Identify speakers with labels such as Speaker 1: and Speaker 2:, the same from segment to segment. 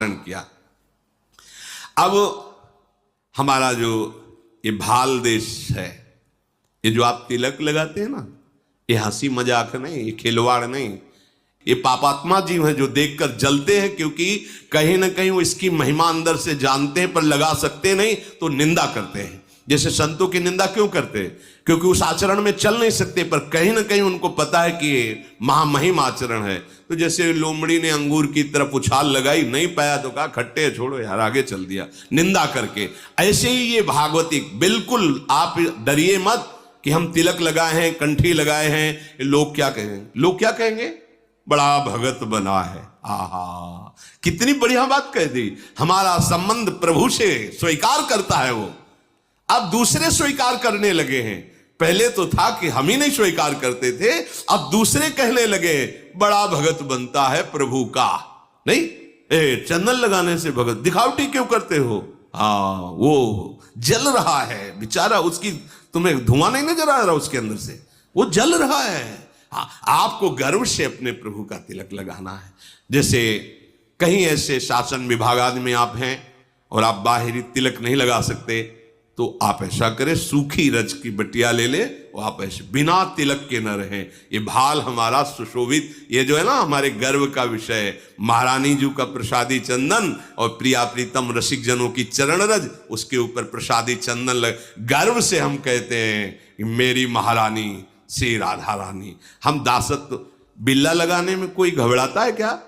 Speaker 1: किया। अब हमारा जो ये भाल देश है, ये जो आप तिलक लगाते हैं ना, ये हंसी मजाक नहीं, ये खिलवाड़ नहीं, ये पापात्मा जीव हैं जो देखकर जलते हैं, क्योंकि कहीं ना कहीं वो इसकी महिमा अंदर से जानते हैं पर लगा सकते नहीं तो निंदा करते हैं। जैसे संतों की निंदा क्यों करते हैं? क्योंकि उस आचरण में चल नहीं सकते, पर कहीं ना कहीं उनको पता है कि ये महामहिम आचरण है। तो जैसे लोमड़ी ने अंगूर की तरफ उछाल लगाई, नहीं पाया तो कहा खट्टे छोड़ो यार, आगे चल दिया निंदा करके। ऐसे ही ये भागवती, बिल्कुल आप डरिए मत कि हम तिलक लगाए हैं, कंठी लगाए हैं, लोग क्या कहेंगे? लोग क्या कहेंगे? बड़ा भगत बना है। आहा, कितनी बढ़िया बात कह दी। हमारा संबंध प्रभु से स्वीकार करता है वो। अब दूसरे स्वीकार करने लगे हैं। पहले तो था कि हम ही नहीं स्वीकार करते थे, अब दूसरे कहने लगे बड़ा भगत बनता है प्रभु का। नहीं, चंदन लगाने से भगत, दिखावटी क्यों करते हो? वो जल रहा है बेचारा, उसकी तुम्हें धुआं नहीं नजर आ रहा उसके अंदर से, वो जल रहा है। आपको गर्व से अपने प्रभु का तिलक लगाना है। जैसे कहीं ऐसे शासन विभाग आदि में आप हैं और आप बाहरी तिलक नहीं लगा सकते, तो आप ऐसा करें, सूखी रज की बटिया ले ले और आप ऐसे बिना तिलक के न रहें। ये भाल हमारा सुशोभित, ये जो है ना हमारे गर्व का विषय, महारानी जी का प्रसादी चंदन और प्रिया प्रीतम रसिक जनों की चरण रज, उसके ऊपर प्रसादी चंदन गर्व से हम कहते हैं कि मेरी महारानी श्री राधा रानी। हम दासत्व, बिल्ला लगाने में कोई घबराता है क्या?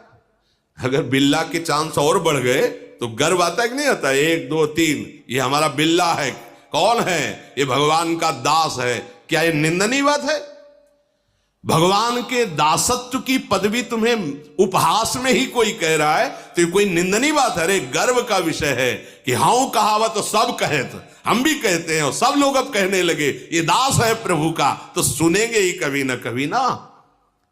Speaker 1: अगर बिल्ला के चांस और बढ़ गए तो गर्व आता है कि नहीं आता? 1 2 3, ये हमारा बिल्ला है। कौन है? ये भगवान का दास है। क्या ये निंदनीय बात है? भगवान के दासत्व की पदवी तुम्हें उपहास में ही कोई कह रहा है तो ये कोई निंदनीय बात है? अरे गर्व का विषय है कि हाँ कहावत तो सब कहे, तो हम भी कहते हैं और सब लोग अब कहने लगे ये दास है प्रभु का, तो सुनेंगे ही कभी ना कभी ना,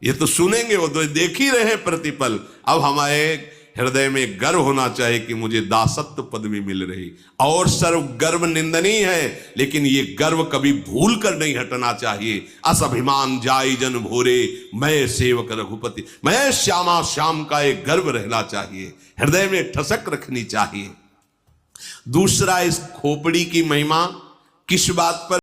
Speaker 1: ये तो सुनेंगे, वो तो देख ही रहे प्रतिपल। अब हमारे हृदय में गर्व होना चाहिए कि मुझे दासत्व पदवी मिल रही। और सर्व गर्व निंदनीय है, लेकिन ये गर्व कभी भूल कर नहीं हटना चाहिए। अस अभिमान जाई जन भोरे, मैं सेवक रघुपति, मैं श्यामा श्याम का एक गर्व रहना चाहिए, हृदय में ठसक रखनी चाहिए। दूसरा, इस खोपड़ी की महिमा किस बात पर